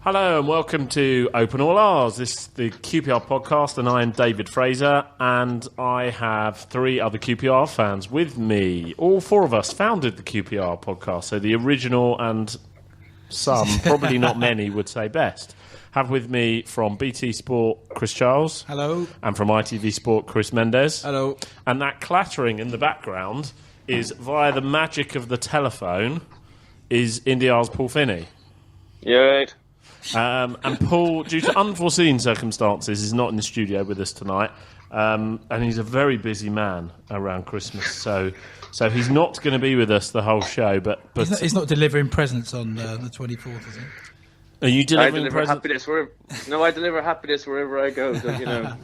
Hello and welcome to Open All R's. This is the QPR podcast and I am David Fraser and I have three other QPR fans with me. All four of us founded the QPR podcast, so the original and some, probably not many, would say best. Have with me from BT Sport, Chris Charles. Hello. And from ITV Sport, Chris Mendes. Hello. And that clattering in the background is, via the magic of the telephone, is India's Paul Finney. Yeah, right. And Paul, due to unforeseen circumstances, is not in the studio with us tonight. And he's a very busy man around Christmas, so he's not going to be with us the whole show. But he's not delivering presents on the 24th, is he? Are you delivering presents? I deliver happiness wherever I go. So, you know.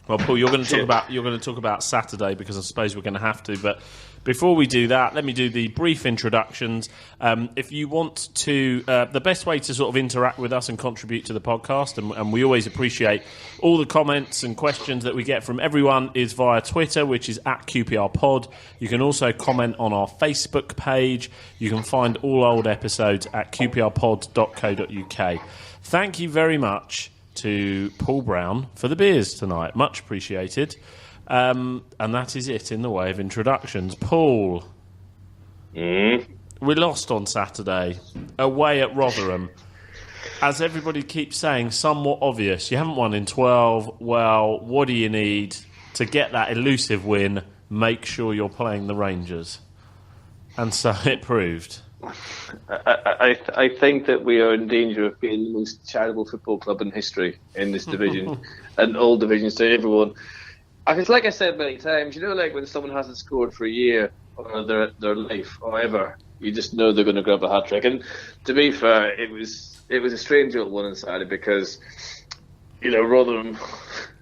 Well, Paul, you're going to talk about Saturday because I suppose we're going to have to. But before we do that, let me do the brief introductions. If you want to, the best way to sort of interact with us and contribute to the podcast, and we always appreciate all the comments and questions that we get from everyone, is via Twitter, which is @QPRPod. You can also comment on our Facebook page. You can find all old episodes at qprpod.co.uk. Thank you very much to Paul Brown for the beers tonight. Much appreciated. And that is it in the way of introductions. Paul, we lost on Saturday away at Rotherham. As everybody keeps saying, somewhat obvious. You haven't won in 12. Well, what do you need to get that elusive win? Make sure you're playing the Rangers. And so it proved. I think that we are in danger of being the most charitable football club in history in this division and all divisions to everyone. It's like I said many times, you know, like when someone hasn't scored for a year or their life or ever, you just know they're going to grab a hat trick. And to be fair, it was a strange old one on Saturday because, you know, Rotherham,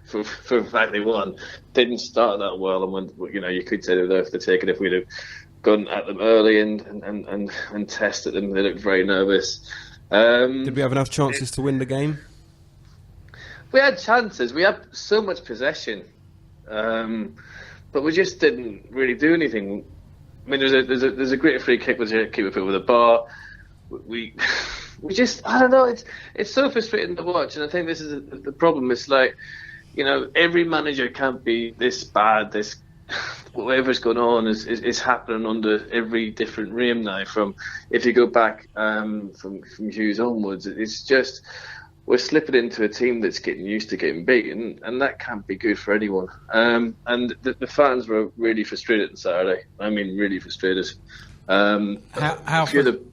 for the fact they won, didn't start that well, and when, you know, you could say they were there for the taking if we'd have gone at them early and tested them. They looked very nervous. Did we have enough chances to win the game? We had chances. We had so much possession. But we just didn't really do anything. I mean, there's a great free kick with a keeper put with a bar. We just, I don't know. It's so frustrating to watch, and I think this is the problem. It's like, you know, every manager can't be this bad. This whatever's going on is happening under every different reign now. From if you go back from Hughes onwards, it's just. We're slipping into a team that's getting used to getting beaten, and that can't be good for anyone. And the fans were really frustrated on Saturday. I mean, really frustrated. Were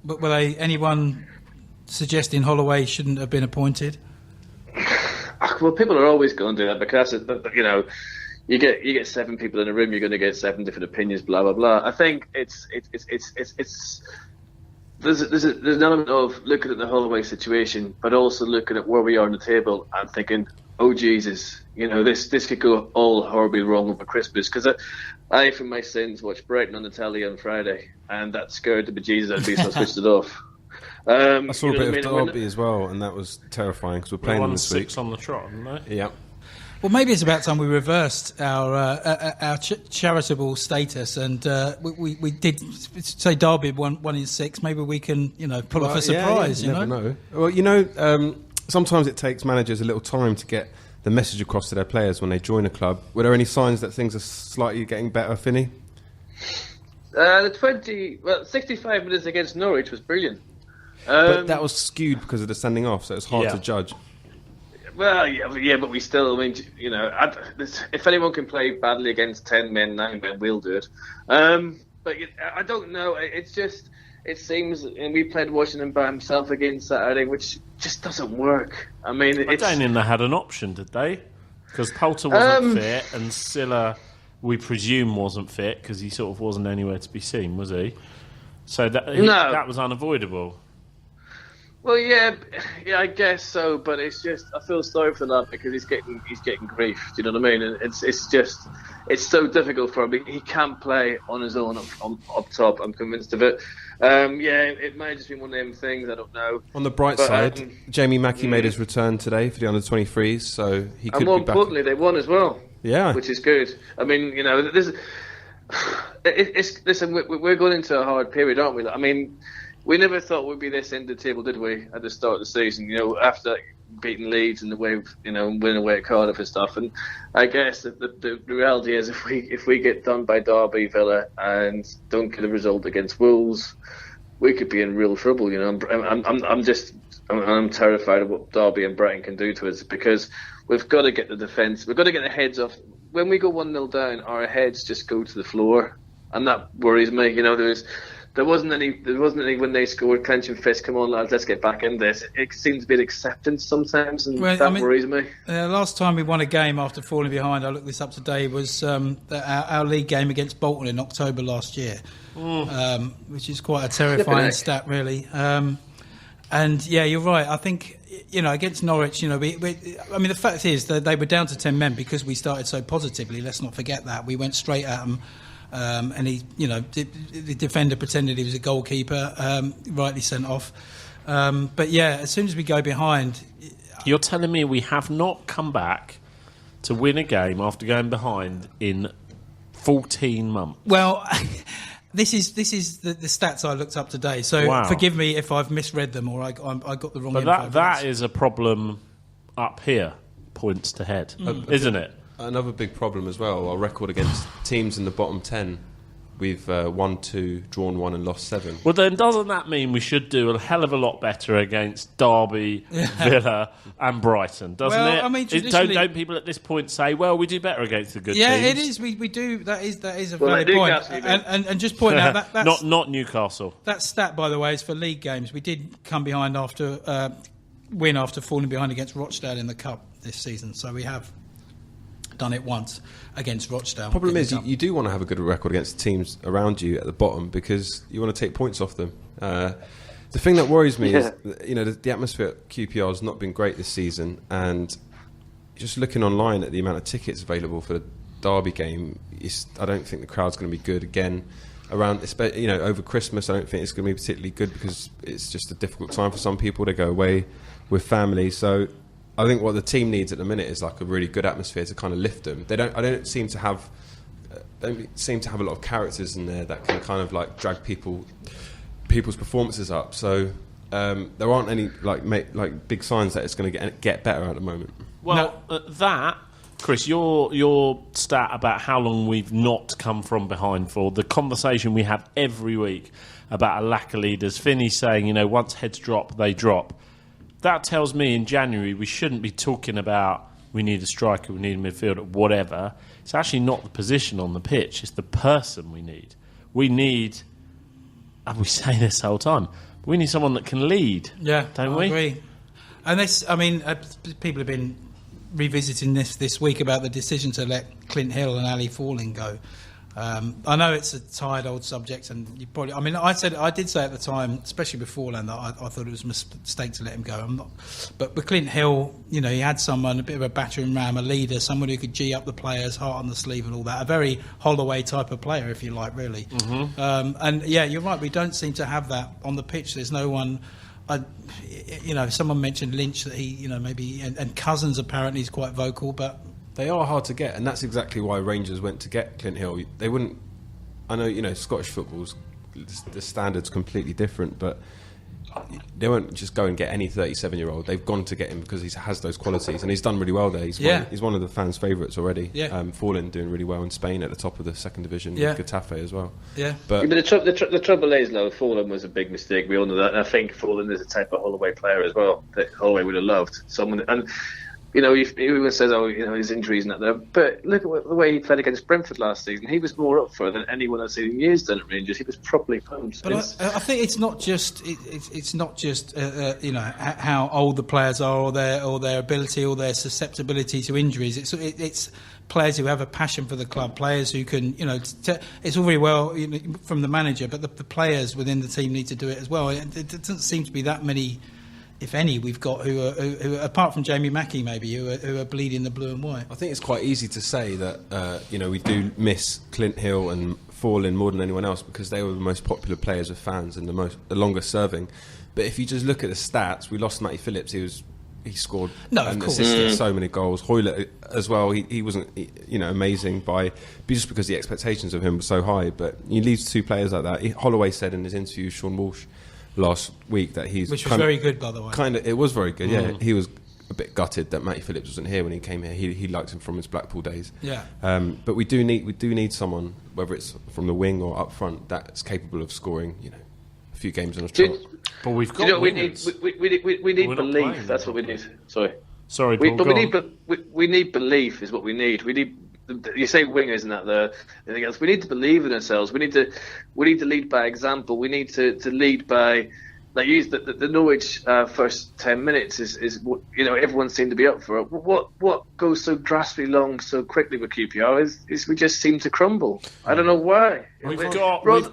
they anyone suggesting Holloway shouldn't have been appointed? Well, people are always going to do that because, you know, you get 7 people in a room, you're going to get 7 different opinions, blah blah blah. I think it's. There's an element of looking at the Holloway situation, but also looking at where we are on the table and thinking, oh Jesus, you know, this could go all horribly wrong over Christmas. Because I, from my sins, watched Brighton on the telly on Friday, and that scared the bejesus out of me, so I switched it off. I saw a bit of Derby as well, and that was terrifying because we're playing them this week. 6 on the trot, haven't they? Yeah. Well, maybe it's about time we reversed our charitable status, and we did say Derby 1 in 6. Maybe we can, you know, pull off a surprise. You never know. Well, you know, sometimes it takes managers a little time to get the message across to their players when they join a club. Were there any signs that things are slightly getting better, Finney? The 65 minutes against Norwich was brilliant. But that was skewed because of the sending off, so it's hard to judge. Well, yeah, but we still, I mean, you know, if anyone can play badly against 10 men, 9 men, we'll do it. But I don't know. It's just, it seems, and we played Washington by himself against Saturday, which just doesn't work. I mean, I don't think they had an option, did they? Because Poulter wasn't fit, and Silla, we presume, wasn't fit because he sort of wasn't anywhere to be seen, was he? So that was unavoidable. Well, yeah, I guess so, but it's just I feel sorry for that because he's getting grief. Do you know what I mean? And it's so difficult for him. He can't play on his own up top. I'm convinced of it. It might have just been one of them things. I don't know. On the bright side, Jamie Mackie made his return today for the under-23s, so he could be back. And more importantly, they won as well. Yeah, which is good. I mean, you know, listen, we're going into a hard period, aren't we? I mean. we never thought we'd be this end of the table, did we? At the start of the season, after beating Leeds and the way, winning away at Cardiff and stuff. And I guess the reality is, if we get done by Derby, Villa, and don't get a result against Wolves, we could be in real trouble. I'm terrified of what Derby and Brighton can do to us, because we've got to get the defence. We've got to get the heads off. When we go 1-0 down, our heads just go to the floor, and that worries me. There wasn't any when they scored clenching fist. Come on, lads, let's get back in this. It seems to be an acceptance sometimes, and worries me. Last time we won a game after falling behind, I looked this up today, was our league game against Bolton in October last year, which is quite a terrifying stat, really. And yeah, you're right. I think against Norwich, the fact is that they were down to 10 men because we started so positively. Let's not forget that we went straight at them. And he, the defender pretended he was a goalkeeper, rightly sent off. But yeah, as soon as we go behind, you're telling me we have not come back to win a game after going behind in 14 months? Well, this is the stats I looked up today. So Forgive me if I've misread them or I got the wrong. But that is a problem up here, points to head, isn't it? Another big problem as well, our record against teams in the bottom 10. We've won 2, drawn 1 and lost 7. Well, then doesn't that mean we should do a hell of a lot better against Derby, Villa and Brighton, doesn't it? I mean, traditionally, don't people at this point say, well, we do better against the good teams? Yeah, it is. We do. That is a valid point. And just point out that's not Newcastle. That stat, by the way, is for league games. We did come behind win after falling behind against Rochdale in the Cup this season. So we have done it once against Rochdale. Problem is, you do want to have a good record against the teams around you at the bottom because you want to take points off them. The thing that worries me is, the atmosphere at QPR has not been great this season, and just looking online at the amount of tickets available for the Derby game, I don't think the crowd's going to be good again. Over Christmas, I don't think it's going to be particularly good because it's just a difficult time for some people to go away with family. So I think what the team needs at the minute is like a really good atmosphere to kind of lift them. I don't seem to have a lot of characters in there that can kind of like drag people's performances up. So there aren't any like big signs that it's going to get better at the moment. Well, that, Chris, your stat about how long we've not come from behind for, the conversation we have every week about a lack of leaders, Finney saying, once heads drop, they drop. That tells me in January we shouldn't be talking about we need a striker, we need a midfielder, whatever. It's actually not the position on the pitch, it's the person we need. We need, and we say this the whole time, we need someone that can lead, don't we? I agree. And this, people have been revisiting this week about the decision to let Clint Hill and Ali Falling go. I know it's a tired old subject, and you probably. I did say at the time, especially beforehand, that I thought it was a mistake to let him go. I'm not, but with Clint Hill, he had someone, a bit of a battering ram, a leader, someone who could G up the players, heart on the sleeve, and all that. A very Holloway type of player, if you like, really. Mm-hmm. And yeah, you're right. We don't seem to have that on the pitch. There's no one. Someone mentioned Lynch that he, maybe, and Cousins apparently is quite vocal, but. They are hard to get, and that's exactly why Rangers went to get Clint Hill. They wouldn't. I know, Scottish football's the standard's completely different, but they won't just go and get any 37-year-old. They've gone to get him because he has those qualities, and he's done really well there. He's one of the fans' favourites already. Yeah. Fallen doing really well in Spain at the top of the second division with Getafe as well. Yeah. But the trouble is, though, Fallen was a big mistake. We all know that, and I think Fallen is a type of Holloway player as well that Holloway would have loved. Someone and. Everyone says, his injuries and that there. But look at the way he played against Brentford last season. He was more up for it than anyone I've seen in years done at Rangers. He was properly pumped. But I think it's not just how old the players are or their ability or their susceptibility to injuries. It's players who have a passion for the club, players who can, it's all very well from the manager, but the players within the team need to do it as well. It doesn't seem to be that many, if any, we've got who are apart from Jamie Mackey maybe who are bleeding the blue and white. I think it's quite easy to say that we do miss Clint Hill and Fallen more than anyone else because they were the most popular players with fans and the longest serving. But if you just look at the stats, we lost Matty Phillips. He scored and assisted so many goals. Hoylett as well. He wasn't amazing just because the expectations of him were so high. But you lose two players like that. Holloway said in his interview, Sean Walsh, last week that he's which was very good, by the way. It was very good. Yeah, he was a bit gutted that Matty Phillips wasn't here when he came here. He liked him from his Blackpool days. Yeah. But we do need someone, whether it's from the wing or up front, that's capable of scoring, a few games in a trot. But we've got. We need belief. That's what we need. Sorry, Paul, we need belief. Is what we need. We need. You say wingers and that anything else. We need to believe in ourselves. We need to lead by example. We need to lead by. Like use the Norwich first 10 minutes is what everyone seemed to be up for it. What goes so drastically long so quickly with QPR is we just seem to crumble. I don't know why. We've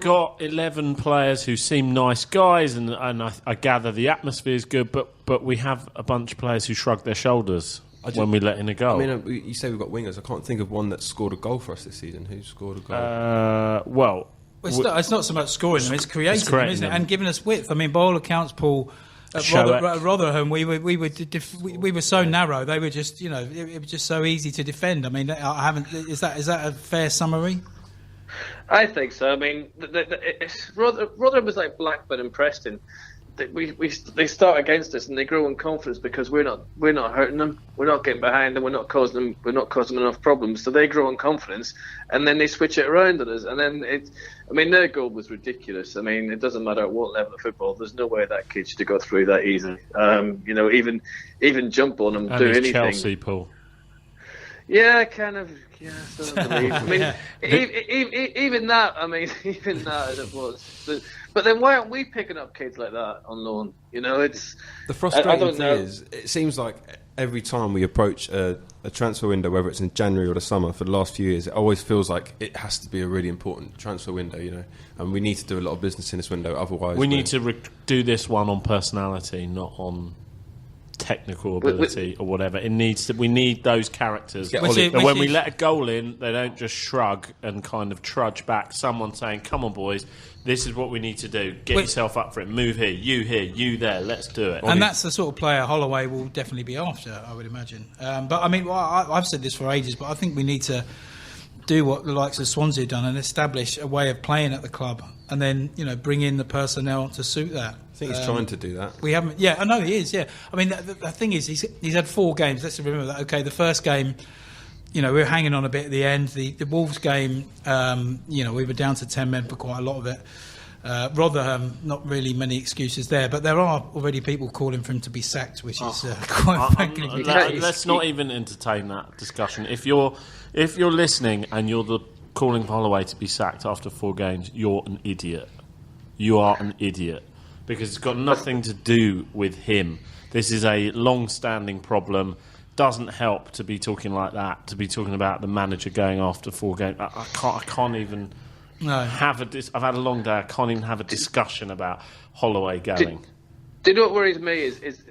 got 11 players who seem nice guys, and I gather the atmosphere is good, but we have a bunch of players who shrug their shoulders when we let in a goal. I mean, you say we've got wingers. I can't think of one that scored a goal for us this season. Who scored a goal? It's not so much scoring them; it's creating them, isn't it? And giving us width. I mean, by all accounts, Paul, at Rotherham, we were so narrow. They were just, it was just so easy to defend. I mean, Is that a fair summary? I think so. I mean, Rotherham was like Blackburn and Preston. They start against us and they grow in confidence because we're not hurting them, we're not getting behind them, we're not causing them enough problems. So they grow in confidence, and then they switch it around on us. And then their goal was ridiculous. I mean, it doesn't matter at what level of football. There's no way that kid should go through that easily. Even jump on them, and do anything. Chelsea, Paul. Yeah, kind of. Yeah, I don't believe. I mean, even that as it was. But then why aren't we picking up kids like that on loan? It's the frustrating thing is, it seems like every time we approach a transfer window, whether it's in January or the summer, for the last few years, it always feels like it has to be a really important transfer window, and we need to do a lot of business in this window. Otherwise, we need to do this one on personality, not on technical ability or whatever. It needs to. We need those characters. When we let a goal in, they don't just shrug and kind of trudge back. Someone saying, "Come on, boys, this is what we need to do. Get yourself up for it. Move here, you there. Let's do it." And that's the sort of player Holloway will definitely be after, I would imagine. But I mean, I've said this for ages, but I think we need to do what the likes of Swansea have done and establish a way of playing at the club, and then bring in the personnel to suit that. I think he's trying to do that. We haven't. Yeah, I know he is. Yeah, I mean, the thing is, he's had 4 games. Let's remember that. Okay, the first game, we were hanging on a bit at the end. The Wolves game, we were down to 10 men for quite a lot of it. Rotherham, not really many excuses there, but there are already people calling for him to be sacked, which is quite frankly. Let's not even entertain that discussion. If you're listening and you're calling for Holloway to be sacked after 4 games, you're an idiot. You are an idiot. Because it's got nothing to do with him. This is a long-standing problem. Doesn't help to be talking like that. To be talking about the manager going after 4 games. I can't even have I've had a long day. I can't even have a discussion about Holloway going. Do you know what worries me is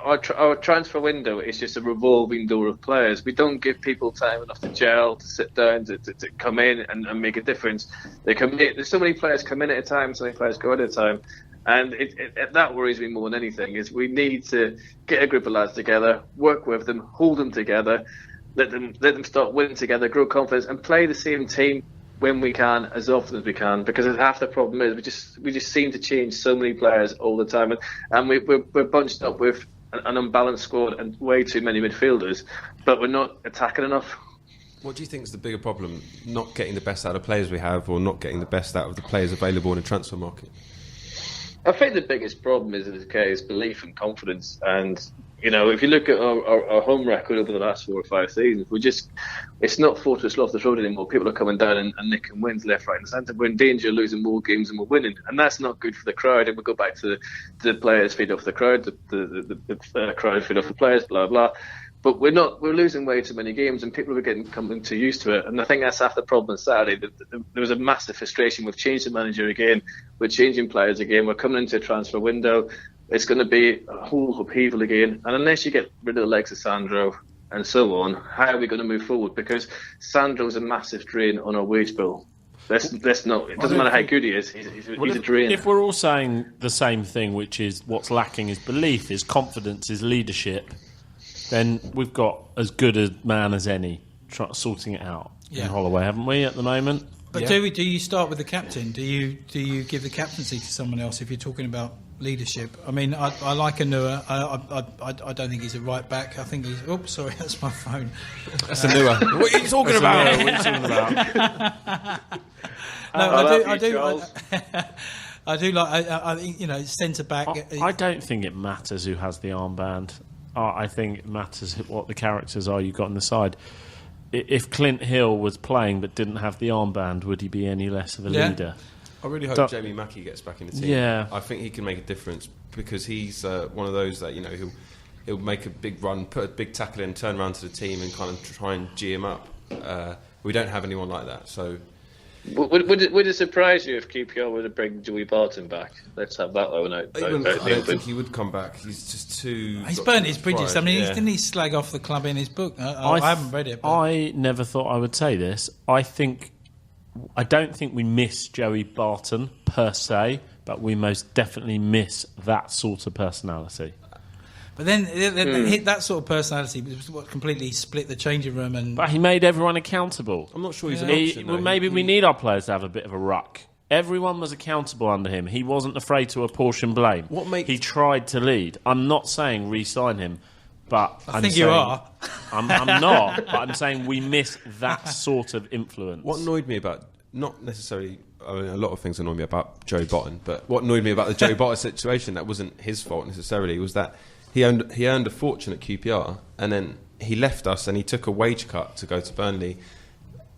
our transfer window is just a revolving door of players. We don't give people time enough to gel, to sit down, to come in and make a difference. They come in. There's so many players come in at a time, so many players go out at a time. And that worries me more than anything. Is we need to get a group of lads together, work with them, hold them together, let them start winning together, grow confidence, and play the same team when we can, as often as we can. Because half the problem is we just seem to change so many players all the time, and we're bunched up with an unbalanced squad and way too many midfielders, but we're not attacking enough. What do you think is the bigger problem? Not getting the best out of players we have, or not getting the best out of the players available in the transfer market? I think the biggest problem is belief and confidence. And, if you look at our home record over the last 4 or 5 seasons, it's not Fortress Loftus Road anymore. People are coming down and nicking wins left, right and centre. We're in danger of losing more games than we're winning. And that's not good for the crowd. And we go back to the players feed off the crowd, the crowd feed off the players, blah, blah. But we're losing way too many games, and people are coming too used to it. And I think that's half the problem Saturday. There was a massive frustration. We've changed the manager again. We're changing players again. We're coming into a transfer window. It's going to be a whole upheaval again. And unless you get rid of the legs of Sandro and so on, how are we going to move forward? Because Sandro's a massive drain on our wage bill. Let's not. It doesn't matter how good he is. He's a drain. If we're all saying the same thing, which is what's lacking is belief, is confidence, is leadership, then we've got as good a man as any sorting it out in Holloway, haven't we, at the moment? But do you start with the captain? Do you give the captaincy to someone else if you're talking about leadership? I mean, I like Anua. I don't think he's a right back. I think he's. Oops, sorry, that's my phone. That's Anua. What are you talking about? What are you talking about? I do. I do like. I think centre back. I don't think it matters who has the armband. I think it matters what the characters are you've got on the side. If Clint Hill was playing but didn't have the armband, would he be any less of a leader? I really hope Jamie Mackie gets back in the team. Yeah, I think he can make a difference because he's one of those that he'll make a big run, put a big tackle in, turn around to the team, and kind of try and G him up. We don't have anyone like that, so. Would it surprise you if QPR were to bring Joey Barton back? Let's have that one out. I don't think he would come back. He's just too. He's burnt his bridges. I mean, didn't he slag off the club in his book? I haven't read it. But. I never thought I would say this. I don't think we miss Joey Barton per se, but we most definitely miss that sort of personality. But then that sort of personality was what completely split the changing room. But he made everyone accountable. I'm not sure he's an option. Maybe we need our players to have a bit of a ruck. Everyone was accountable under him. He wasn't afraid to apportion blame. He tried to lead. I'm not saying re-sign him, but I think you are. I'm not, but I'm saying we miss that sort of influence. What annoyed me about, not necessarily, I mean, a lot of things annoyed me about Joey Barton, but what annoyed me about the Joey Barton situation that wasn't his fault necessarily was that he earned a fortune at QPR, and then he left us and he took a wage cut to go to Burnley.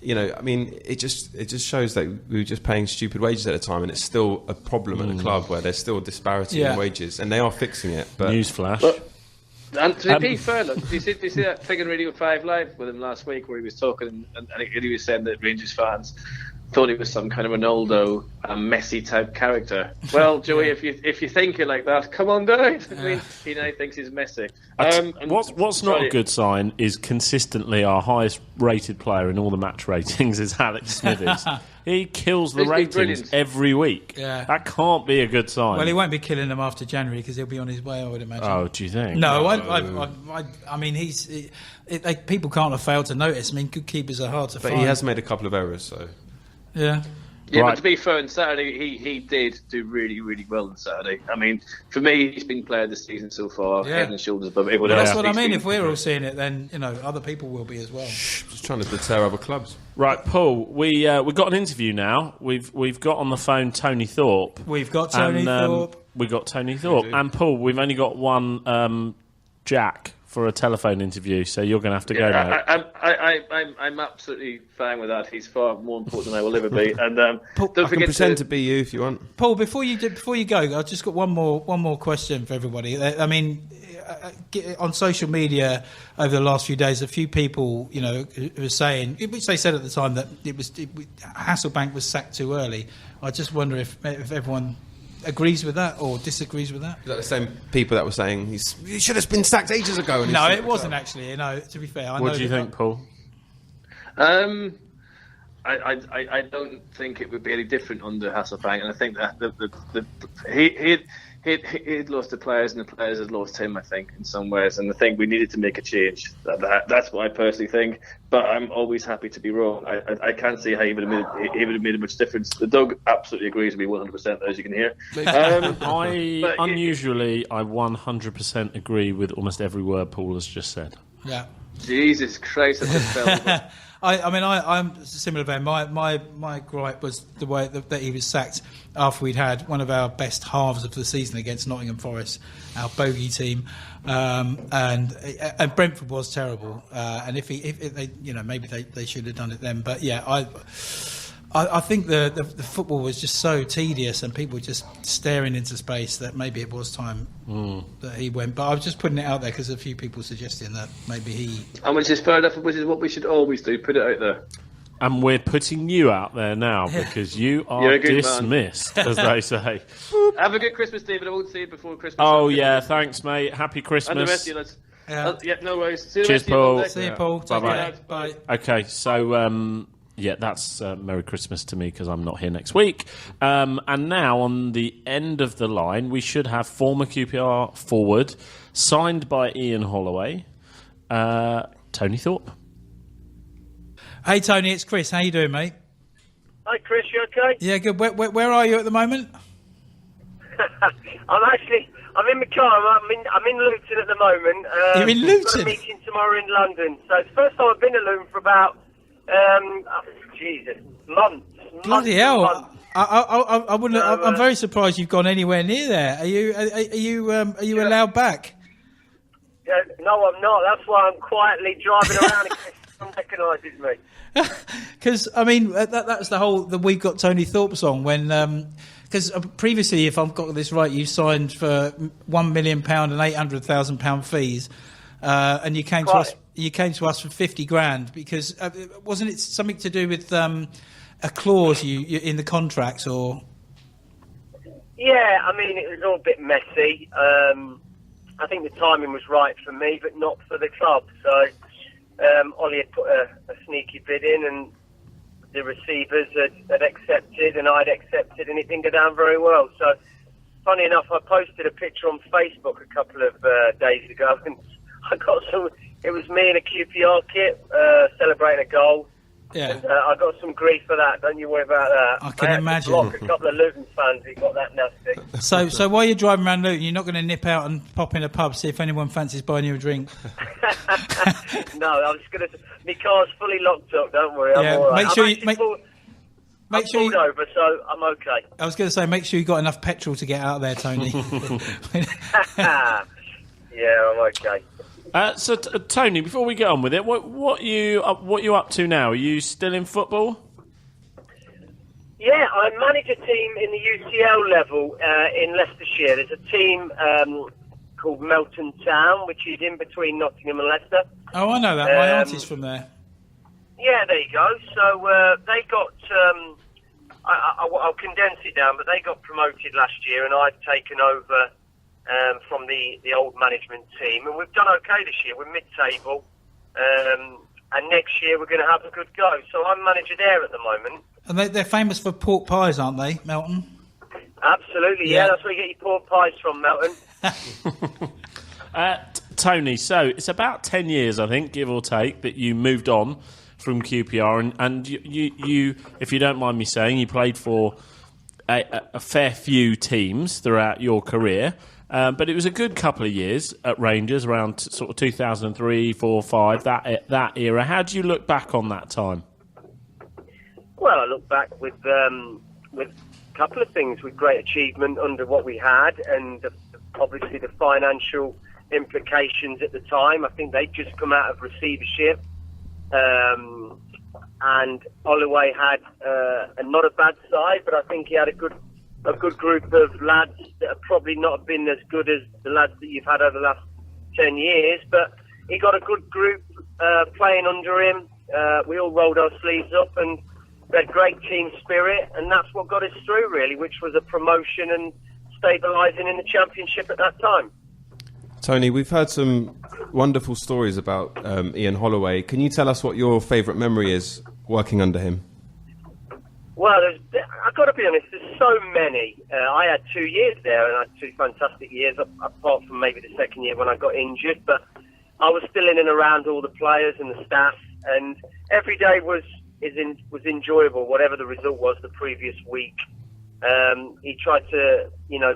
I mean, it just shows that we were just paying stupid wages at the time, and it's still a problem at the club where there's still a disparity in wages, and they are fixing it. But newsflash. And to be fair, look, did you see that thing on Radio 5 Live with him last week where he was talking and he was saying that Rangers fans thought he was some kind of Ronaldo, Messi type character. Well, Joey, if you think it like that, come on down. I mean, he now thinks he's Messi. What's not a good sign is consistently our highest rated player in all the match ratings is Alex Smithers. He kills the ratings every week. Yeah. That can't be a good sign. Well, he won't be killing them after January because he'll be on his way, I would imagine. Oh, do you think? No, I mean, people can't have failed to notice. I mean, good keepers are hard to find. But he has made a couple of errors, so... Yeah. Yeah, right. But to be fair, on Saturday he did do really, really well on Saturday. I mean, for me, he's been player of the season so far, head and shoulders above everyone else. That's what I mean. If we're all seeing it, then other people will be as well. Just trying to deter other clubs. Right, Paul. We got an interview now. We've got on the phone Tony Thorpe. We've got Tony Thorpe. We got Tony Thorpe and Paul. We've only got one Jack for a telephone interview, so you're going to have to go now. I'm absolutely fine with that. He's far more important than I will ever be. And Paul, don't forget to be you if you want. Paul, before you go, I've just got one more question for everybody. I mean, on social media over the last few days, a few people, who were saying, which they said at the time that Hasselbank was sacked too early. I just wonder if everyone agrees with that or disagrees with that. Is that the same people that were saying he should have been sacked ages ago? No, it wasn't actually. To be fair, what do you think, Paul? I don't think it would be any different under Hasselbank, and I think that he'd lost the players, and the players had lost him. I think in some ways, and I think we needed to make a change. That's what I personally think. But I'm always happy to be wrong. I can't see how he would have made a much difference. The Doug absolutely agrees with me 100%, as you can hear. I 100% agree with almost every word Paul has just said. Yeah. Jesus Christ, I just felt. I'm similar vein. My gripe was the way that he was sacked after we'd had one of our best halves of the season against Nottingham Forest, our bogey team, and Brentford was terrible. And if they, maybe they should have done it then. But yeah, I think the football was just so tedious and people were just staring into space that maybe it was time that he went. But I was just putting it out there because a few people suggesting that maybe he... And which is fair enough, which is what we should always do, put it out there. And we're putting you out there now because you are dismissed, as they say. Have a good Christmas, David. I won't see you before Christmas. Oh, yeah, thanks, mate. Happy Christmas. And the rest of you, lads. No worries. See you. Cheers, Paul. See you, Paul. Bye-bye. Bye. Okay, so... yeah, that's Merry Christmas to me because I'm not here next week. And now on the end of the line, we should have former QPR forward, signed by Ian Holloway, Tony Thorpe. Hey, Tony, it's Chris. How you doing, mate? Hi, Hi, Chris. You okay? Yeah, good. Where are you at the moment? I'm in my car. I'm in Luton at the moment. You're in Luton? Got a meeting tomorrow in London. So it's the first time I've been to Luton for about, months. Bloody hell! I wouldn't. I'm very surprised you've gone anywhere near there. Are you allowed back? No, I'm not. That's why I'm quietly driving around in case someone recognises me. Because I mean, that's the "We've Got Tony Thorpe" song. When because previously, if I've got this right, you signed for £1 million and £800,000 fees, and you came to us. You came to us for 50 grand because wasn't it something to do with a clause you in the contracts or? Yeah, I mean it was all a bit messy. I think the timing was right for me, but not for the club. So Ollie had put a sneaky bid in, and the receivers had accepted, and I'd accepted, and it didn't go down very well. So, funny enough, I posted a picture on Facebook a couple of days ago, and I got some. It was me in a QPR kit celebrating a goal. Yeah. And, I got some grief for that. Don't you worry about that. I can imagine. I had to block a couple of Luton fans who got that nasty. So while you're driving around Luton, you're not going to nip out and pop in a pub, see if anyone fancies buying you a drink? No, I was going to. My car's fully locked up. Don't worry. I'm all right. Make sure I'm pulled over, so I'm okay. I was going to say, make sure you got enough petrol to get out of there, Tony. Yeah, I'm okay. So Tony, before we get on with it, what you up to now? Are you still in football? Yeah, I manage a team in the UCL level in Leicestershire. There's a team called Melton Town, which is in between Nottingham and Leicester. Oh, I know that. My auntie's from there. Yeah, there you go. So they got. I'll condense it down, but they got promoted last year, and I've taken over. From the old management team, and we've done okay this year. We're mid-table, and next year we're going to have a good go. So I'm manager there at the moment. And they're famous for pork pies, aren't they, Melton? Absolutely, yeah. That's where you get your pork pies from, Melton. Tony, so it's about 10 years, I think, give or take, that you moved on from QPR, and you, if you don't mind me saying, you played for a fair few teams throughout your career. But it was a good couple of years at Rangers, around sort of 2003, 4, 5, that era. How do you look back on that time? Well, I look back with a couple of things, with great achievement under what we had, and obviously the financial implications at the time. I think they'd just come out of receivership, and Holloway had not a bad side, but I think he had a good group of lads that have probably not been as good as the lads that you've had over the last 10 years, but he got a good group playing under him. We all rolled our sleeves up and we had great team spirit, and that's what got us through, really, which was a promotion and stabilising in the Championship at that time. Tony, we've heard some wonderful stories about Ian Holloway. Can you tell us what your favourite memory is working under him? Well, I've got to be honest, there's so many. I had 2 years there, and I had 2 fantastic years, apart from maybe the second year when I got injured. But I was still in and around all the players and the staff, and every day was enjoyable, whatever the result was the previous week. He tried to,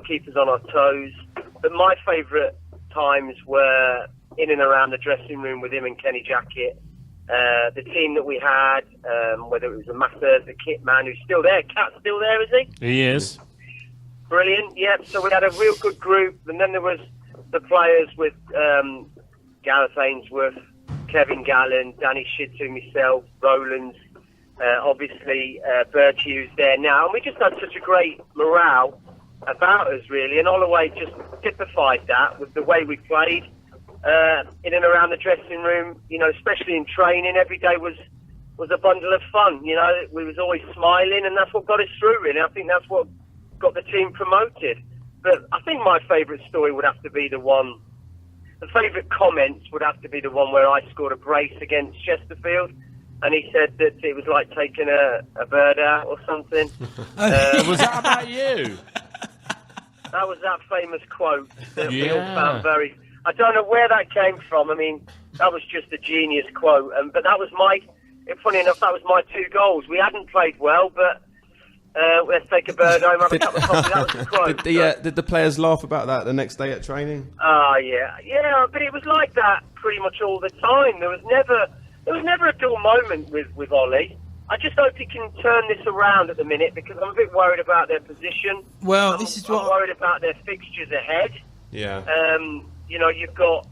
keep us on our toes. But my favourite times were in and around the dressing room with him and Kenny Jackett. The team that we had, whether it was the Mathers, the kit man, who's still there. Cat's still there, is he? He is. Brilliant, yep. So we had a real good group. And then there was the players with Gareth Ainsworth, Kevin Gallen, Danny Shittu, myself, Rowlands, obviously Birchew's there now. And we just had such a great morale about us, really. And Holloway just typified that with the way we played. In and around the dressing room, especially in training, every day was a bundle of fun. We was always smiling, and that's what got us through, really. I think that's what got the team promoted. But I think my favourite story would have to be the favourite comments would have to be the one where I scored a brace against Chesterfield, and he said that it was like taking a bird out or something. Was that about you? That was that famous quote that we all found very... I don't know where that came from. I mean, that was just a genius quote. But that was funny enough, that was my 2 goals. We hadn't played well, but Let's take a bird home, have a cup of coffee. That was the quote. Did the players laugh about that the next day at training? Yeah, but it was like that pretty much all the time. There was never a dull moment with Ollie. I just hope he can turn this around at the minute, because I'm a bit worried about their position. Well, I'm worried about their fixtures ahead. Yeah. You've got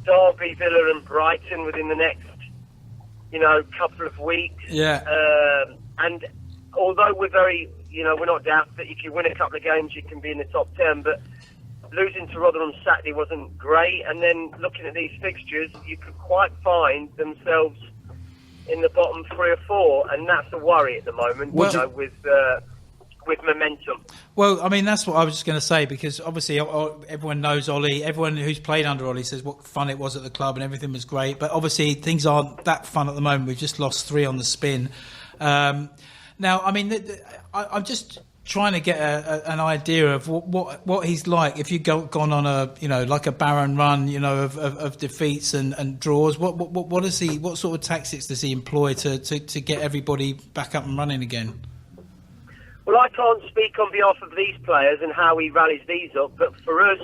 Derby, Villa, and Brighton within the next, couple of weeks. Yeah. And although we're not daft that if you win a couple of games, you can be in the top 10, but losing to Rotherham Saturday wasn't great. And then looking at these fixtures, you could quite find themselves in the bottom 3 or 4, and that's a worry at the moment. With momentum. Well, I mean, that's what I was just going to say, because obviously everyone knows Ollie. Everyone who's played under Ollie says what fun it was at the club and everything was great. But obviously things aren't that fun at the moment. We've just lost 3 on the spin. Now, I mean, I'm just trying to get an idea of what he's like if you've gone on a barren run, of defeats and draws. What does he? What sort of tactics does he employ to get everybody back up and running again? Well, I can't speak on behalf of these players and how he rallies these up, but for us,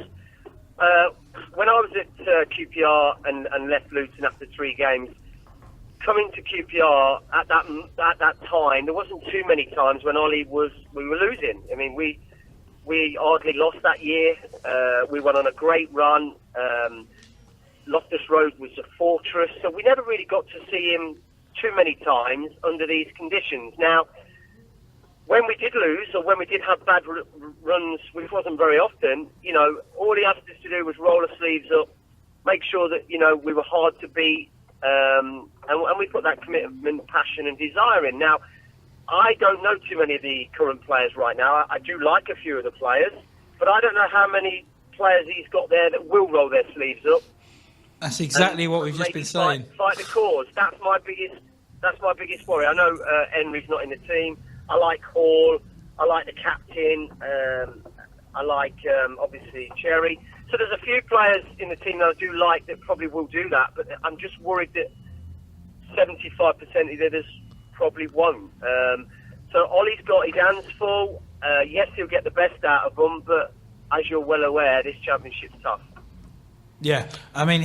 when I was at QPR and left Luton after 3 games, coming to QPR at that time, there wasn't too many times when we were losing. I mean, we hardly lost that year. We went on a great run. Loftus Road was a fortress, so we never really got to see him too many times under these conditions. Now, when we did lose, or when we did have bad runs, which wasn't very often, all he asked us to do was roll our sleeves up, make sure that, we were hard to beat, and we put that commitment, passion and desire in. Now, I don't know too many of the current players right now. I do like a few of the players, but I don't know how many players he's got there that will roll their sleeves up. That's exactly what we've just been saying. Fight the cause. That's my biggest worry. I know Henry's not in the team. I like Hall. I like the captain. I like, obviously, Cherry. So there's a few players in the team that I do like that probably will do that, but I'm just worried that 75% of the others probably won't. So Ollie's got his hands full. Yes, he'll get the best out of them, but as you're well aware, this championship's tough. Yeah, I mean,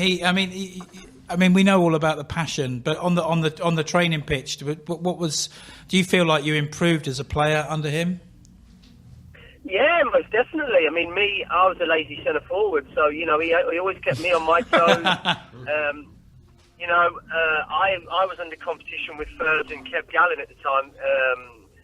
we know all about the passion, but on the training pitch, what was? Do you feel like you improved as a player under him? Yeah, most definitely. I mean, I was a lazy centre forward, so he always kept me on my toes. I was under competition with Furs and Kev Gallen at the time,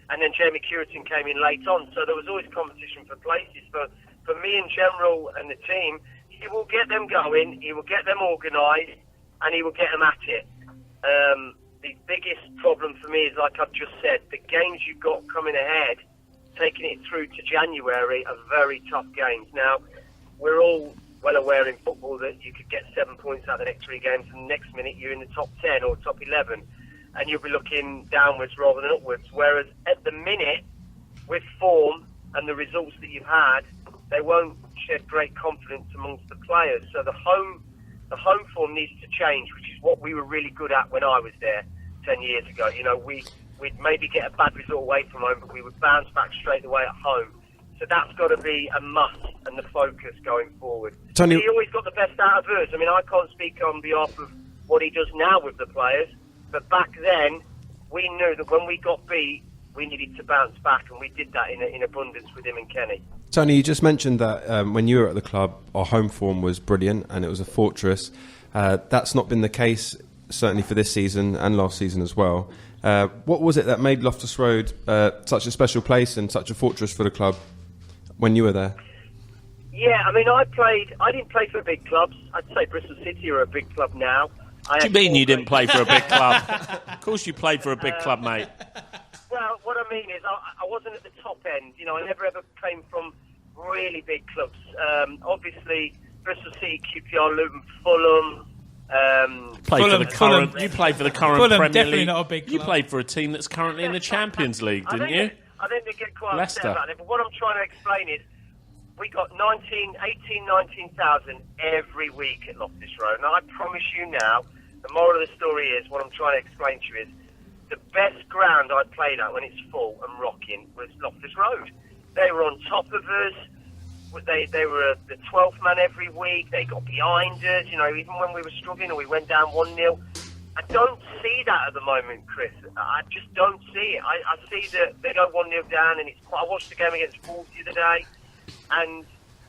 and then Jamie Curitin came in late on, so there was always competition for places. But for me in general and the team, he will get them going, he will get them organised, and he will get them at it. The biggest problem for me is, like I've just said, the games you've got coming ahead, taking it through to January, are very tough games. Now, we're all well aware in football that you could get 7 points out of the next 3 games, and the next minute you're in the top 10 or top 11, and you'll be looking downwards rather than upwards. Whereas at the minute, with form and the results that you've had, they won't shed great confidence amongst the players. So the home form needs to change, which is what we were really good at when I was there 10 years ago. We'd maybe get a bad result away from home, but we would bounce back straight away at home. So that's got to be a must and the focus going forward. Tony, he always got the best out of us. I mean, I can't speak on behalf of what he does now with the players, but back then we knew that when we got beat, we needed to bounce back, and we did that in abundance with him and Kenny. Tony, you just mentioned that when you were at the club, our home form was brilliant and it was a fortress. That's not been the case, certainly for this season and last season as well. What was it that made Loftus Road such a special place and such a fortress for the club when you were there? Yeah, I mean, I didn't play for big clubs. I'd say Bristol City are a big club now. What do you mean you didn't play for a big club? Of course you played for a big club, mate. Well, what I mean is I wasn't at the top end. I never ever came from really big clubs. Obviously, Bristol City, QPR, Luton, Fulham. You played for the current Fulham, Premier definitely League. not a big club. You played for a team that's currently in the Champions League, didn't you? I think they get quite Leicester. upset about it. But what I'm trying to explain is we got 19,000 every week at Loftus Road. And I promise you now, the moral of the story is, what I'm trying to explain to you is, the best ground I played at when it's full and rocking was Loftus Road. They were on top of us. They were the 12th man every week. They got behind us, even when we were struggling or we went down 1-0. I don't see that at the moment, Chris. I just don't see it. I see that they go 1-0 down, and I watched the game against Wolves the other day, and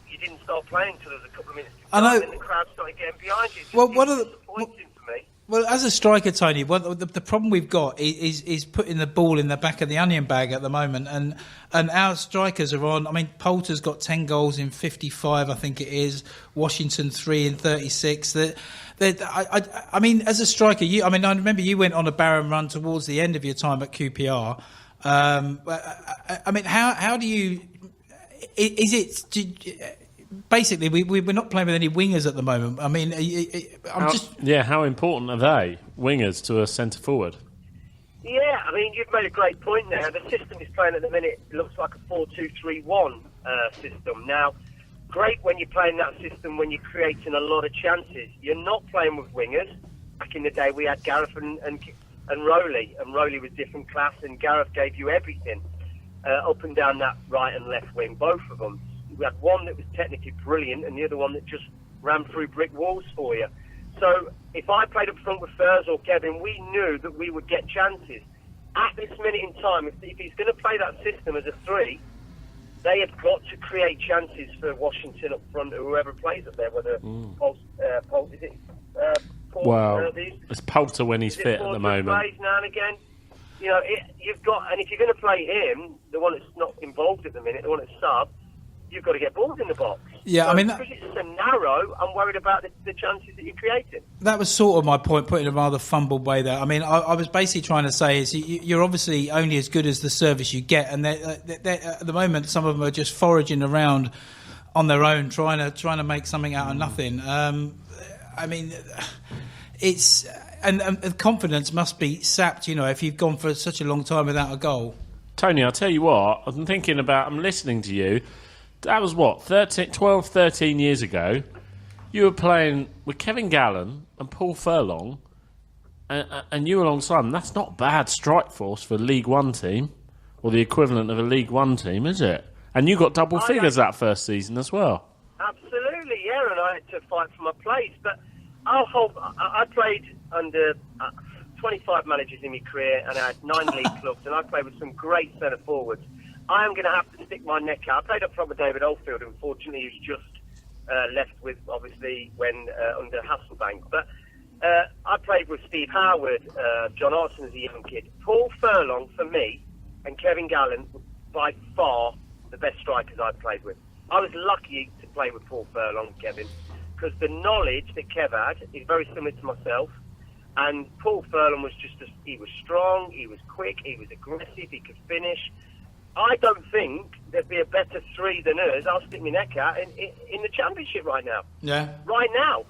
you didn't start playing until there was a couple of minutes to go, and then the crowd started getting behind you. It's disappointing for me. Well, as a striker, Tony, the problem we've got is putting the ball in the back of the onion bag at the moment, and our strikers are on. I mean, Poulter's got 10 goals in 55, I think it is. Washington 3 in 36. I mean, as a striker, I remember you went on a barren run towards the end of your time at QPR. I mean, how do you? Is it? Basically, we're not playing with any wingers at the moment. I mean, how important are they, wingers, to a centre forward? Yeah, I mean, you've made a great point there. The system is playing at the minute looks like a 4-2-3-1 system. Now, great when you're playing that system when you're creating a lot of chances. You're not playing with wingers. Back in the day, we had Gareth and Rowley, and Rowley was different class, and Gareth gave you everything up and down that right and left wing, both of them. We had one that was technically brilliant and the other one that just ran through brick walls for you. So if I played up front with Furs or Kevin, we knew that we would get chances. At this minute in time, if he's going to play that system as a 3, they have got to create chances for Washington up front or whoever plays up there, whether Paul, is it Paul? Well, it's Poulter when he's fit at the moment. Plays now and again. You've got, and if you're going to play him, the one that's not involved at the minute, the one that's sub, you've got to get balls in the box. Yeah, so, I mean, because it's so narrow, I'm worried about the chances that you're creating. That was sort of my point, put in a rather fumbled way there. I mean, I was basically trying to say is you're obviously only as good as the service you get, and they're, at the moment, some of them are just foraging around on their own, trying to make something out of nothing. I mean, it's and confidence must be sapped, if you've gone for such a long time without a goal. Tony, I'll tell you what, I'm listening to you. That was 12, 13 years ago. You were playing with Kevin Gallen and Paul Furlong, and you alongside them. That's not bad strike force for a League One team, or the equivalent of a League One team, is it? And you got double figures that first season as well. Absolutely, yeah, and I had to fight for my place. But I played under 25 managers in my career, and I had 9 league clubs, and I played with some great centre forwards. I am going to have to stick my neck out. I played up front with David Oldfield, who unfortunately he was just left with, obviously, when under Hasselbank. But I played with Steve Howard, John Arson as a young kid. Paul Furlong, for me, and Kevin Gallen were by far the best strikers I'd played with. I was lucky to play with Paul Furlong and Kevin, because the knowledge that Kev had is very similar to myself. And Paul Furlong was he was strong, he was quick, he was aggressive, he could finish. I don't think there'd be a better 3 than us. I'll stick my neck out in the Championship right now. Yeah. Right now.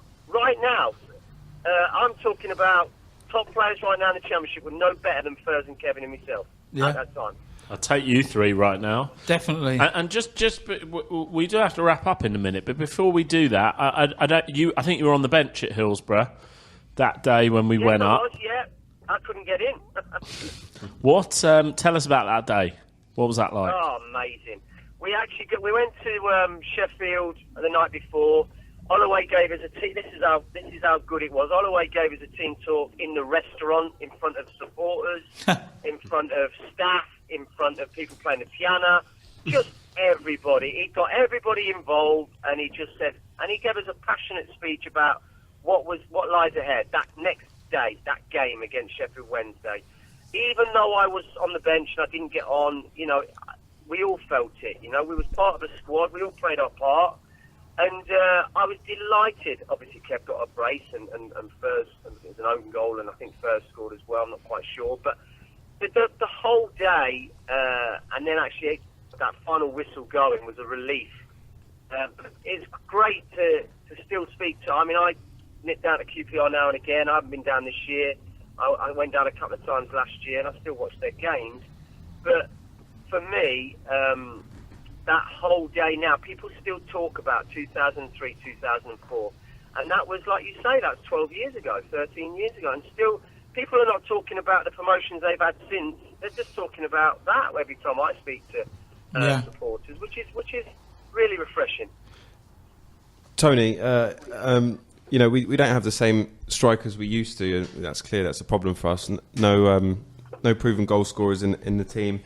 I'm talking about top players right now in the Championship were no better than Furs and Kevin and myself at that time. I'll take you 3 right now. Definitely. And we do have to wrap up in a minute. But before we do that, I think you were on the bench at Hillsborough that day when we went up. Yeah, I couldn't get in. What? Tell us about that day. What was that like? Oh, amazing. We went to Sheffield the night before. Holloway gave us a team. This is how good it was. Holloway gave us a team talk in the restaurant, in front of supporters, in front of staff, in front of people playing the piano, just everybody. He got everybody involved, and he just said, and he gave us a passionate speech about what lies ahead. That next day, that game against Sheffield Wednesday. Even though I was on the bench and I didn't get on, we all felt it. We was part of a squad. We all played our part. And I was delighted. Obviously, Kev got a brace and Furs, it was an own goal, and I think Furs scored as well. I'm not quite sure. But the whole day, and then actually that final whistle going was a relief. It's great to still speak to. I nip down to QPR now and again. I haven't been down this year. I went down a couple of times last year, and I still watch their games. But for me, that whole day now, people still talk about 2003, 2004. And that was, like you say, that was 12 years ago, 13 years ago. And still, people are not talking about the promotions they've had since. They're just talking about that every time I speak to supporters, which is really refreshing. Tony, we don't have the same strikers we used to. That's clear. That's a problem for us. No proven goal scorers in the team.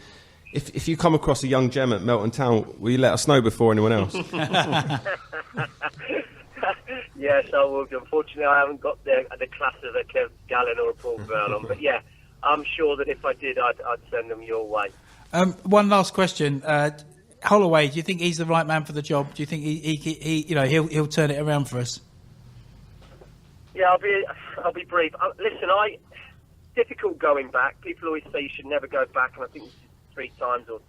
If you come across a young gem at Melton Town, will you let us know before anyone else? Yes, I would. Unfortunately, I haven't got the class of a Kev Gallen or a Paul Vernon, but yeah, I'm sure that if I did, I'd send them your way. One last question. Holloway, do you think he's the right man for the job? Do you think he'll turn it around for us? Yeah, I'll be brief. Listen, difficult going back. People always say you should never go back, and I think this is 3 times or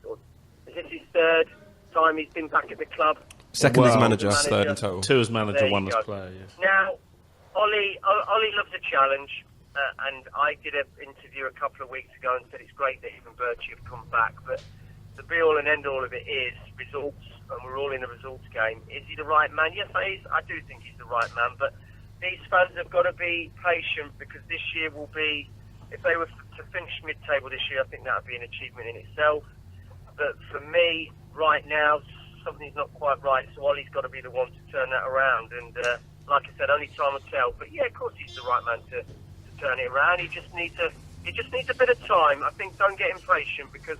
is this his 3rd time he's been back at the club? Second as manager, 3rd in total. 2 as manager, 1 as player. Yeah. Now, Ollie loves a challenge, and I did an interview a couple of weeks ago and said it's great that him and Birchie have come back, but the be-all and end-all of it is results, and we're all in a results game. Is he the right man? Yes, I do think he's the right man, but these fans have got to be patient, because this year will be, if they were to finish mid-table this year, I think that would be an achievement in itself. But for me, right now, something's not quite right, so Ollie's got to be the one to turn that around. And like I said, only time will tell. But yeah, of course he's the right man to turn it around. He just needs a bit of time. I think don't get impatient, because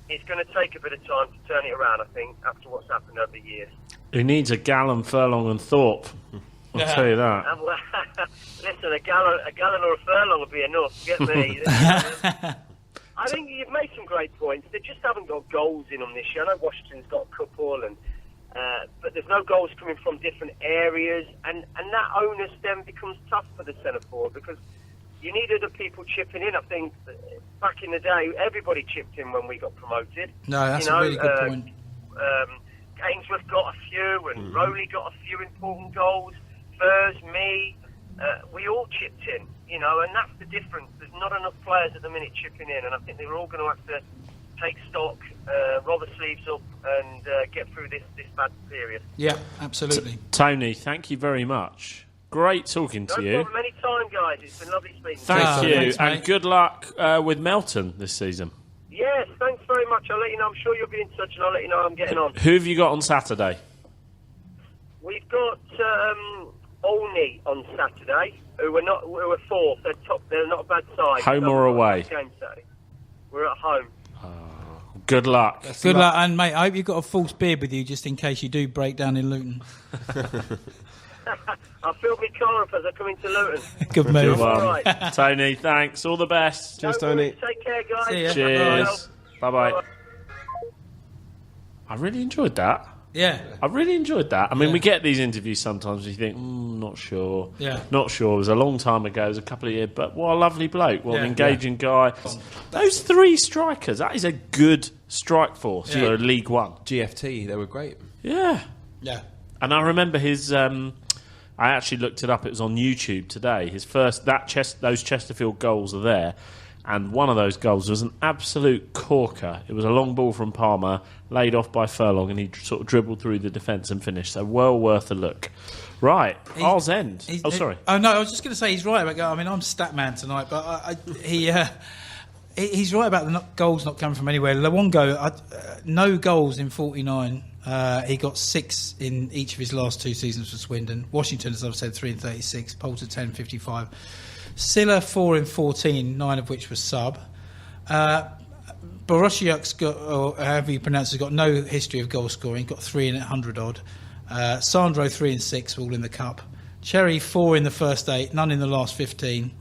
it's going to take a bit of time to turn it around, I think, after what's happened over the years. He needs a Gallen, Furlong and Thorpe. I'll tell you that. Listen, a gallon or a furlong would be enough. Get me. I think you've made some great points. They just haven't got goals in them this year. I know Washington's got a couple, but there's no goals coming from different areas, and that onus then becomes tough for the centre forward, because you need other people chipping in. I think back in the day, everybody chipped in when we got promoted. No, that's a really good point. Ainsworth got a few, and Rowley got a few important goals. Furs, me, we all chipped in, and that's the difference. There's not enough players at the minute chipping in, and I think they're all going to have to take stock, roll the sleeves up, and get through this bad period. Yeah, absolutely. Tony, thank you very much. Great talking to you. No problem, anytime, guys. It's been lovely speaking to you. Thank you, thanks, and mate. good luck with Melton this season. Yes, thanks very much. I'll let you know. I'm sure you'll be in touch, and I'll let you know how I'm getting on. Who have you got on Saturday? We've got Olney on Saturday, who are 4th. They're top. They're not a bad side. Home or away? Game Saturday. We're at home. Good luck. Good luck, and mate, I hope you've got a false beard with you, just in case you do break down in Luton. I'll fill my car up as I come into Luton. Good move. Good one. All right. Tony, thanks. All the best. Cheers, No Tony. worries. Take care, guys. See ya. Cheers. Bye-bye. Bye-bye. I really enjoyed that. Yeah. I really enjoyed that. I mean, Yeah. we get these interviews sometimes and you think, not sure. Yeah. Not sure. It was a long time ago. It was a couple of years. But what a lovely bloke. What an Yeah. engaging guy. Those 3 strikers, that is a good strike force Yeah. for League One. GFT, they were great. Yeah. Yeah. And I remember his... I actually looked it up. It was on YouTube today. His first... those Chesterfield goals are there. And one of those goals was an absolute corker. It was a long ball from Palmer, laid off by Furlong, and he sort of dribbled through the defence and finished. So well worth a look. Right, Arles End. Oh, sorry. Oh no, I was just going to say he's right about. I mean, I'm stat man tonight, but he's right about the goals not coming from anywhere. Luongo, no goals in 49. He got 6 in each of his last 2 seasons for Swindon. Washington, as I've said, 3 in 36. Poulter 10, 55. Silla 4 in 14, 9 of which was sub. Borosiuk's got, or however you pronounce it, has got no history of goal scoring. Got 3 in 100 odd. Sandro 3 in 6, all in the cup. Cherry 4 in the first 8, none in the last 15.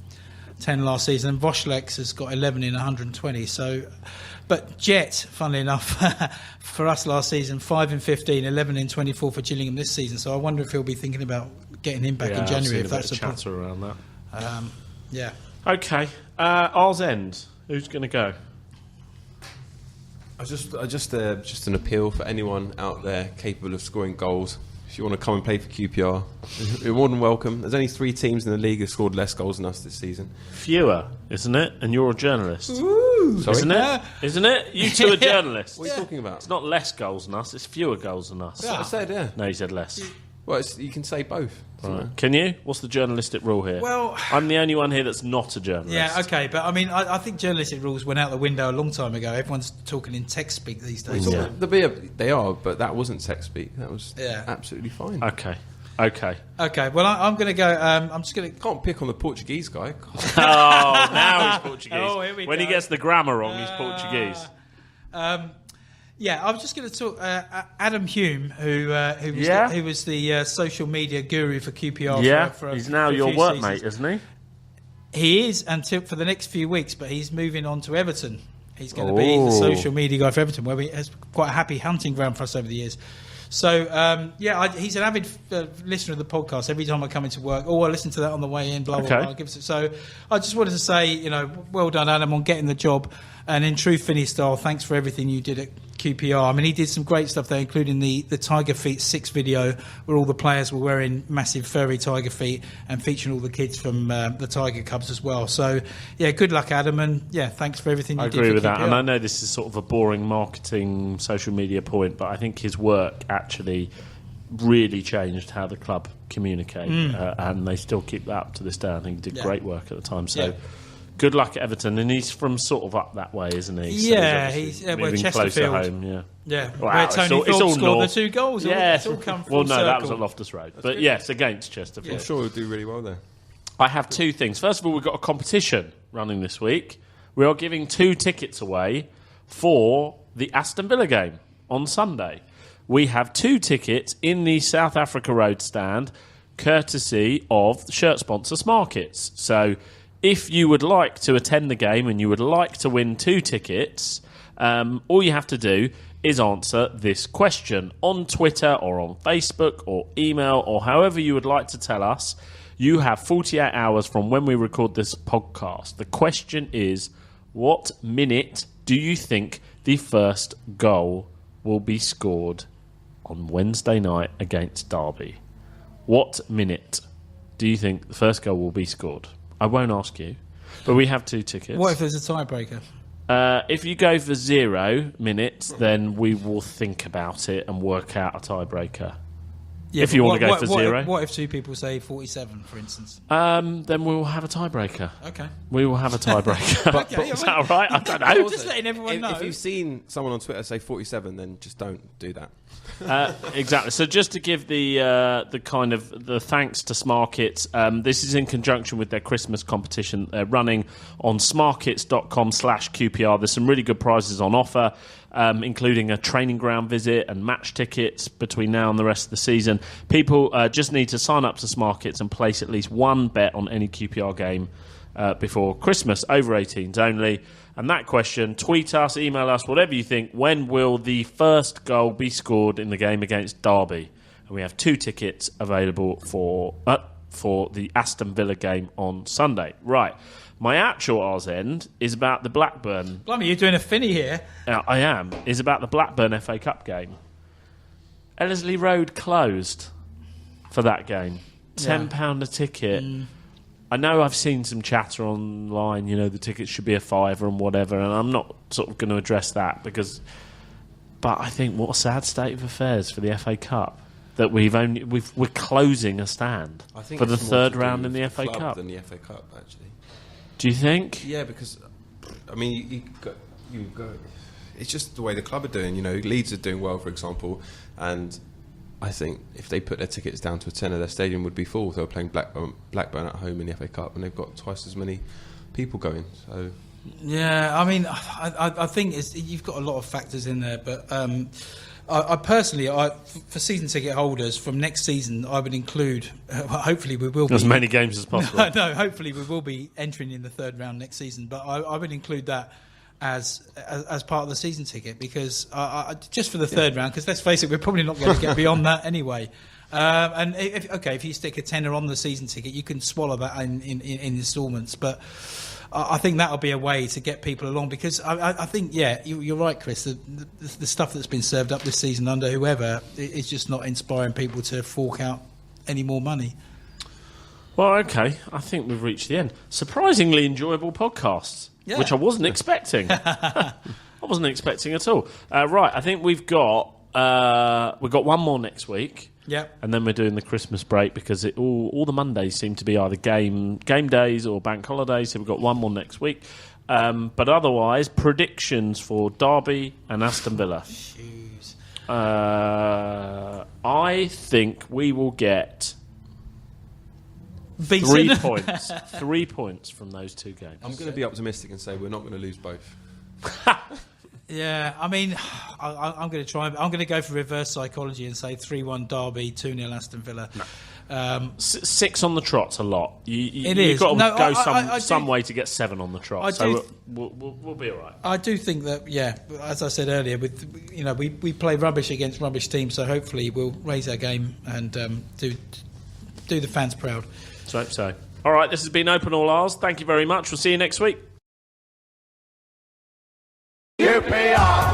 10 last season. And Voshlex has got 11 in 120. So, but Jet, funnily enough, for us last season, 5 in 15, 11 in 24 for Gillingham this season. So I wonder if he'll be thinking about getting him back in January. If that's a chatter around that. Yeah. Okay, Arles End. Who's going to go? Just an appeal for anyone out there capable of scoring goals. If you want to come and play for QPR, you're more than welcome. There's only 3 teams in the league who scored less goals than us this season. Fewer, isn't it? And you're a journalist. Ooh, Sorry? Isn't it? Isn't it? You two are journalists. What are you talking about? It's not less goals than us, it's fewer goals than us. That's what I said, yeah. No, you said less. Well, you can say both. Right. Can you? What's the journalistic rule here? Well, I'm the only one here that's not a journalist. Yeah, okay, but I mean, I think journalistic rules went out the window a long time ago. Everyone's talking in text speak these days. Yeah. They are, but that wasn't text speak. That was absolutely fine. Okay. Well, I'm going to go. I'm just going to. Can't pick on the Portuguese guy. Oh, now he's Portuguese. Oh, here we when go. he gets the grammar wrong, he's Portuguese. Yeah, I was just going to talk. Adam Hume, who was the social media guru for QPR. For he's now for a your few workmate, seasons. isn't he? He is until for the next few weeks, but he's moving on to Everton. He's going to be the social media guy for Everton, where he has quite a happy hunting ground for us over the years. So, he's an avid listener of the podcast. Every time I come into work, I listen to that on the way in, blah, blah, blah. So I just wanted to say, well done, Adam, on getting the job. And in true Finney style, thanks for everything you did at QPR. I mean, he did some great stuff there, including the Tiger Feet 6 video, where all the players were wearing massive furry tiger feet and featuring all the kids from the Tiger Cubs as well. So, yeah, good luck, Adam, and thanks for everything you did. I agree with QPR. that, and I know this is sort of a boring marketing social media point, but I think his work actually really changed how the club communicate, and they still keep that up to this day. I think he did great work at the time. So. Good luck at Everton, and he's from sort of up that way, isn't he? Yeah, he's moving closer home. Yeah, wow, where Tony Thorpe scored the 2 goals. Yeah, it's all come full well, no, circle. that was at Loftus Road, but good. Yes, against Chesterfield. I'm sure he'll do really well there. I have 2 things. First of all, we've got a competition running this week. We are giving 2 tickets away for the Aston Villa game on Sunday. We have 2 tickets in the South Africa Road stand, courtesy of the shirt sponsor Smarkets. So, if you would like to attend the game and you would like to win 2 tickets, all you have to do is answer this question on Twitter or on Facebook or email or however you would like to tell us. You have 48 hours from when we record this podcast. The question is, what minute do you think the first goal will be scored on Wednesday night against Derby? What minute do you think the first goal will be scored? I won't ask you, but we have 2 tickets. What if there's a tiebreaker? If you go for 0 minutes, then we will think about it and work out a tiebreaker. Yeah, if you want to go for 0. What if 2 people say 47, for instance? Then we will have a tiebreaker. Okay. We will have a tiebreaker. but is that all right? I don't know. I'm just letting everyone know. If you've seen someone on Twitter say 47, then just don't do that. Exactly. So just to give the kind of the thanks to Smarkets, this is in conjunction with their Christmas competition they're running on smarkets.com/QPR. There's some really good prizes on offer, including a training ground visit and match tickets between now and the rest of the season. People just need to sign up to Smarkets and place at least 1 bet on any QPR game before Christmas, over 18s only. And that question, tweet us, email us, whatever you think. When will the first goal be scored in the game against Derby? And we have 2 tickets available for the Aston Villa game on Sunday. Right. My actual R's end is about the Blackburn. Blimey, you're doing a Finney here. I am. Is about the Blackburn FA Cup game. Ellerslie Road closed for that game. £10 a ticket. I know I've seen some chatter online, the tickets should be a £5 and whatever, and I'm not sort of going to address that but I think what a sad state of affairs for the FA Cup that we're closing a stand for the 3rd round in the FA Cup. Than the FA Cup, actually. Do you think? Yeah, because I mean, you go. It's just the way the club are doing. Leeds are doing well, for example, and I think if they put their tickets down to a tenner, their stadium would be full. They were playing Blackburn at home in the FA Cup, and they've got twice as many people going. So, yeah, I mean, I think you've got a lot of factors in there, but I personally, for season ticket holders from next season, I would include. Hopefully, we will be as many games as possible. No, hopefully we will be entering in the 3rd round next season, but I would include that as part of the season ticket because just for the 3rd round, because let's face it, we're probably not going to get beyond that anyway. And if you stick a tenner on the season ticket, you can swallow that in instalments. But I think that'll be a way to get people along because I think, you're right, Chris. The stuff that's been served up this season under whoever is just not inspiring people to fork out any more money. Well, okay. I think we've reached the end. Surprisingly enjoyable podcasts, which I wasn't expecting. I wasn't expecting at all. Right, I think we've got one more next week. Yep. And then we're doing the Christmas break because all the Mondays seem to be either game days or bank holidays. So we've got one more next week. But otherwise, predictions for Derby and Aston Villa. Shoes. I think we will get Beaten. 3 points. 3 points from those two games. I'm going to be optimistic and say we're not going to lose both. Yeah, I mean, I'm going to try. I'm going to go for reverse psychology and say 3-1 Derby, 2-0 Aston Villa. No. 6 on the trot's a lot. You've got to go some way to get 7 on the trot. So we'll be all right. I do think that, yeah, as I said earlier, we play rubbish against rubbish teams, so hopefully we'll raise our game and do the fans proud. So. All right, this has been Open All Ours. Thank you very much. We'll see you next week. UPR.